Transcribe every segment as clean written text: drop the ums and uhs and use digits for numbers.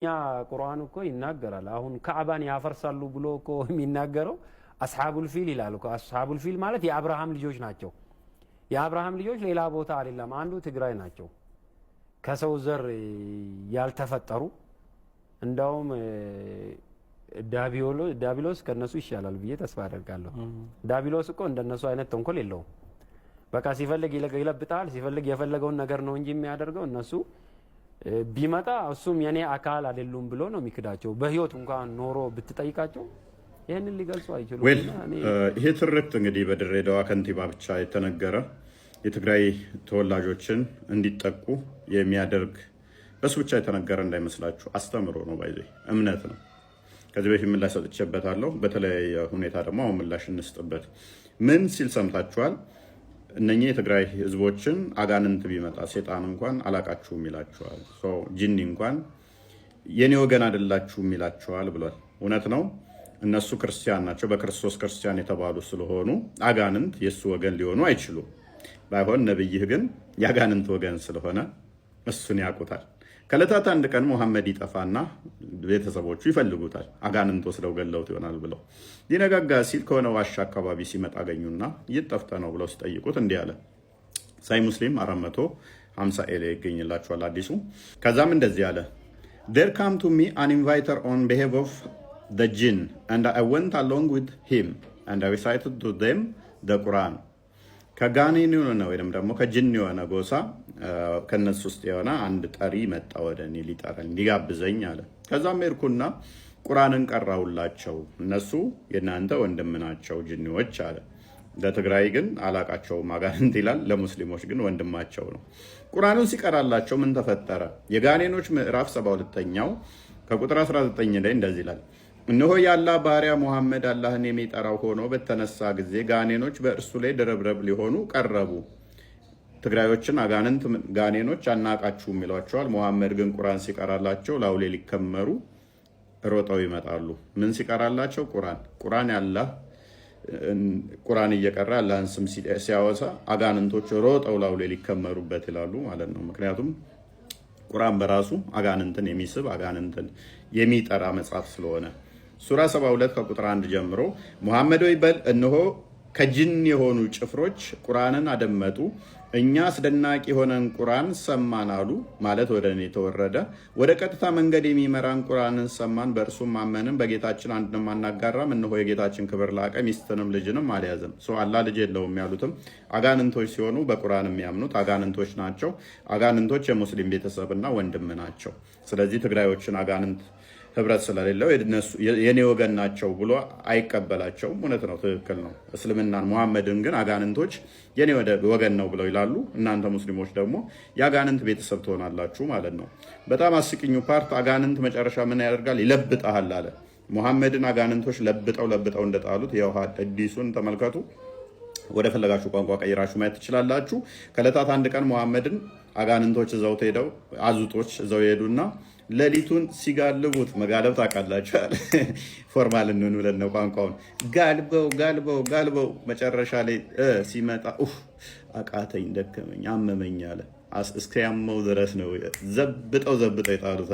ያ ቁርአን እኮ ይናገራል። አሁን ካዕባን ያፈርሳሉ ብሎ እኮ የሚናገረው አስሐቡል ፊል ይላል እኮ። አስሐቡል ፊል ማለት የአብርሃም ልጆች ናቸው። የአብርሃም ልጆች ሌላ ቦታ አይደለም፣ አንዱ ትግራይ ናቸው። ከሰው ዘር ያልተፈጠሩ እንደውም ዳቢሎስ ከነሱ ይሻላል ብዬ ተስፋ አደርጋለሁ። ዳቢሎስ እኮ እንደነሱ አይነት ተንኮል የለውም። በቃ ሲፈልግ ይለብጣል፣ ሲፈልግ የፈለገውን ነገር ነው እንጂ የሚያደርገው እነሱ ቢመጣ እሱም የኔ አካል አይደሉም ብሎ ነው የሚክዳቸው። በህይወት እንኳን ኖሮ ብትጠይቃቸው ይሄንን ሊገልጹ አይችሉም። ይሄ ትርክት እንግዲህ በድሬዳዋ ከንቲባ ብቻ የተነገረ የትግራይ ተወላጆችን እንዲጠቁ የሚያደርግ በሱ ብቻ የተነገረ እንዳይመስላችሁ አስተምሮ ነው፣ ባይዘ እምነት ነው። ከዚህ በፊት ምላሽ ሰጥቼበታለሁ። በተለያየ ሁኔታ ደግሞ አሁን ምላሽ እንስጥበት። ምን ሲል ሰምታችኋል? እነኚህ የትግራይ ህዝቦችን አጋንንት ቢመጣ ሴጣን እንኳን አላቃችሁም ይላቸዋል። ጂኒ እንኳን የኔ ወገን አይደላችሁም ይላቸዋል ብሏል። እውነት ነው። እነሱ ክርስቲያን ናቸው፣ በክርስቶስ ክርስቲያን የተባሉ ስለሆኑ አጋንንት የእሱ ወገን ሊሆኑ አይችሉም። ባይሆን ነብይህ ግን የአጋንንት ወገን ስለሆነ እሱን ያውቁታል። ከዕለታት አንድ ቀን ሙሐመድ ይጠፋና ቤተሰቦቹ ይፈልጉታል። አጋንንት ወስደው ገለውት ይሆናል ብለው ሊነጋጋ ሲል ከሆነ ዋሻ አካባቢ ሲመጣ አገኙና ይጠፍተ ነው ብለው ሲጠይቁት እንዲህ አለ። ሳይ ሙስሊም 450 ኤሌ ይገኝላችኋል አዲሱ። ከዛም እንደዚህ አለ። there come to me an inviter on behalf of the jinn and I went along with him and I recited to them the Quran. ከጋኔን የሆነ ወይም ደግሞ ከጅን የሆነ ጎሳ ከነሱ ውስጥ የሆነ አንድ ጠሪ መጣ ወደ እኔ ሊጠራኝ ሊጋብዘኝ አለ። ከዛም ሄድኩና ቁርአንን ቀራሁላቸው። እነሱ የናንተ ወንድም ናቸው ጅኒዎች አለ። ለትግራይ ግን አላቃቸውም አጋንንት ይላል፣ ለሙስሊሞች ግን ወንድማቸው ነው። ቁርአኑን ሲቀራላቸው ምን ተፈጠረ? የጋኔኖች ምዕራፍ 72ኛው ከቁጥር 19 ላይ እንደዚህ ይላል። እነሆ የአላህ ባሪያ ሙሐመድ አላህን የሚጠራው ሆኖ በተነሳ ጊዜ ጋኔኖች በእርሱ ላይ ድርብርብ ሊሆኑ ቀረቡ። ትግራዮችን አጋንንት ጋኔኖች አናቃችሁም ይሏቸዋል። ሙሐመድ ግን ቁርአን ሲቀራላቸው ላውሌ ሊከመሩ ሮጠው ይመጣሉ። ምን ሲቀራላቸው? ቁርአን ያላህ ቁርአን እየቀራ አላህን ስም ሲያወሳ አጋንንቶች ሮጠው ላውሌ ሊከመሩበት ይላሉ ማለት ነው። ምክንያቱም ቁርአን በራሱ አጋንንትን የሚስብ አጋንንትን የሚጠራ መጽሐፍ ስለሆነ ሱራ 72 ከቁጥር 1 ጀምሮ ሙሐመድ ወይ በል እነሆ ከጅን የሆኑ ጭፍሮች ቁርአንን አደመጡ፣ እኛ አስደናቂ የሆነን ቁርአን ሰማን አሉ። ማለት ወደ እኔ ተወረደ፣ ወደ ቀጥታ መንገድ የሚመራን ቁርአንን ሰማን፣ በእርሱም አመንን፣ በጌታችን አንድንም አናጋራም። እነሆ የጌታችን ክብር ላቀ፣ ሚስትንም ልጅንም አልያዘም። አላህ ልጅ የለውም ያሉትም አጋንንቶች ሲሆኑ በቁርአን የሚያምኑት አጋንንቶች ናቸው። አጋንንቶች የሙስሊም ቤተሰብና ወንድም ናቸው። ስለዚህ ትግራዮችን አጋንንት ህብረት ስለሌለው የኔ ወገን ናቸው ብሎ አይቀበላቸውም። እውነት ነው፣ ትክክል ነው። እስልምናን ሙሐመድን ግን አጋንንቶች የኔ ወገን ነው ብለው ይላሉ። እናንተ ሙስሊሞች ደግሞ የአጋንንት ቤተሰብ ትሆናላችሁ ማለት ነው። በጣም አስቂኙ ፓርት አጋንንት መጨረሻ ምን ያደርጋል? ይለብጣል አለ። ሙሐመድን አጋንንቶች ለብጠው እንደጣሉት የውሃ አዲሱን ተመልከቱ። ወደ ፈለጋችሁ ቋንቋ ቀይራችሁ ማየት ትችላላችሁ። ከዕለታት አንድ ቀን ሙሐመድን አጋንንቶች እዛው ሄደው አዙጦች እዛው ሄዱና ሌሊቱን ሲጋልቡት፣ መጋለብ ታውቃላችኋል። ፎርማል እንሆን ብለን ነው ቋንቋውን። ጋልበው መጨረሻ ላይ ሲመጣ አቃተኝ፣ ደከመኝ፣ አመመኝ አለ። እስከ ያመው ድረስ ነው ዘብጠው የጣሉት።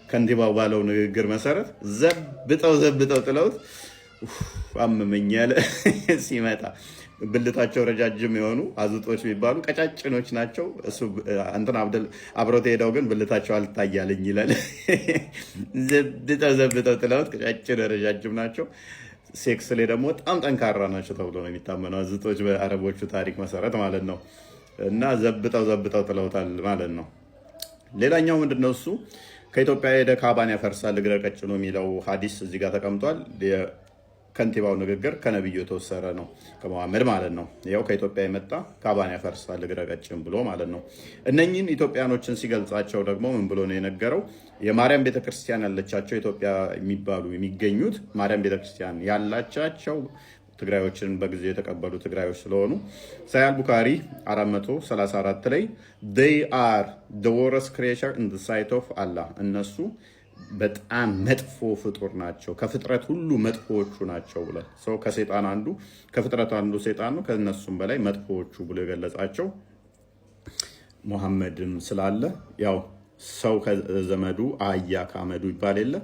ከንቲባው ባለው ንግግር መሰረት ዘብጠው ጥለውት አመመኝ አለ። ሲመጣ ብልታቸው ረጃጅም የሆኑ አዙጦች የሚባሉ ቀጫጭኖች ናቸው። እሱ እንትን አብሮት ሄደው ግን ብልታቸው አልታያለኝ ይላል። ዘብጠው ጥለውት ቀጫጭን ረጃጅም ናቸው። ሴክስ ላይ ደግሞ በጣም ጠንካራ ናቸው ተብሎ ነው የሚታመነው አዙጦች በአረቦቹ ታሪክ መሰረት ማለት ነው። እና ዘብጠው ጥለውታል ማለት ነው። ሌላኛው ምንድነው? እሱ ከኢትዮጵያ ሄደ ካባን ያፈርሳል እግረ ቀጭኑ የሚለው ሀዲስ እዚህ ጋር ተቀምጧል። ከንቲባው ንግግር ከነብዩ የተወሰረ ነው፣ ከመሐመድ ማለት ነው። ያው ከኢትዮጵያ የመጣ ካባን ያፈርሳል እግረ ቀጭን ብሎ ማለት ነው። እነኚህን ኢትዮጵያኖችን ሲገልጻቸው ደግሞ ምን ብሎ ነው የነገረው? የማርያም ቤተክርስቲያን ያለቻቸው ኢትዮጵያ የሚባሉ የሚገኙት ማርያም ቤተክርስቲያን ያላቻቸው ትግራዮችን በጊዜ የተቀበሉ ትግራዮች ስለሆኑ ሳያል ቡካሪ 434 ላይ they are the worst creature in the sight of Allah እነሱ በጣም መጥፎ ፍጡር ናቸው፣ ከፍጥረት ሁሉ መጥፎዎቹ ናቸው ብሏል። ሰው ከፍጥረት አንዱ ሰይጣን ነው፣ ከነሱም በላይ መጥፎዎቹ ብሎ የገለጻቸው ሙሐመድም ስላለ ያው ሰው ከዘመዱ አህያ ካመዱ ይባል የለ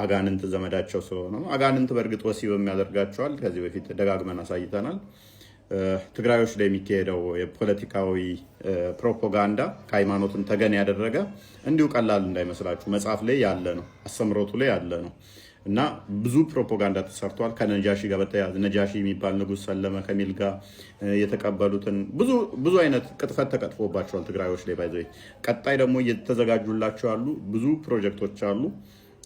አጋንንት ዘመዳቸው ስለሆነ ነው። አጋንንት በእርግጥ ወሲብ የሚያደርጋቸዋል። ከዚህ በፊት ደጋግመን አሳይተናል። ትግራዮች ላይ የሚካሄደው የፖለቲካዊ ፕሮፓጋንዳ ከሃይማኖትን ተገን ያደረገ እንዲሁ ቀላል እንዳይመስላችሁ መጽሐፍ ላይ ያለ ነው፣ አስተምሮቱ ላይ ያለ ነው እና ብዙ ፕሮፓጋንዳ ተሰርቷል። ከነጃሺ ጋር በተያያዘ ነጃሺ የሚባል ንጉሥ ሰለመ ከሚል ጋር የተቀበሉትን ብዙ አይነት ቅጥፈት ተቀጥፎባቸዋል ትግራዮች ላይ ባይዘ። ቀጣይ ደግሞ እየተዘጋጁላቸው ያሉ ብዙ ፕሮጀክቶች አሉ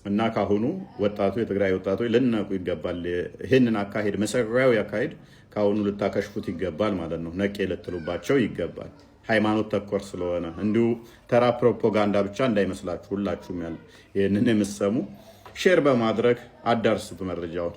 እና ካሁኑ ወጣቱ የትግራይ ወጣቶች ልናውቁ ይገባል። ይህንን አካሄድ መሰሪያዊ አካሄድ ካሁኑ ልታከሽፉት ይገባል ማለት ነው። ነቄ ልትሉባቸው ይገባል። ሃይማኖት ተኮር ስለሆነ እንዲሁ ተራ ፕሮፓጋንዳ ብቻ እንዳይመስላችሁ። ሁላችሁም ያለ ይህንን የምትሰሙ ሼር በማድረግ አዳርሱት መረጃውን።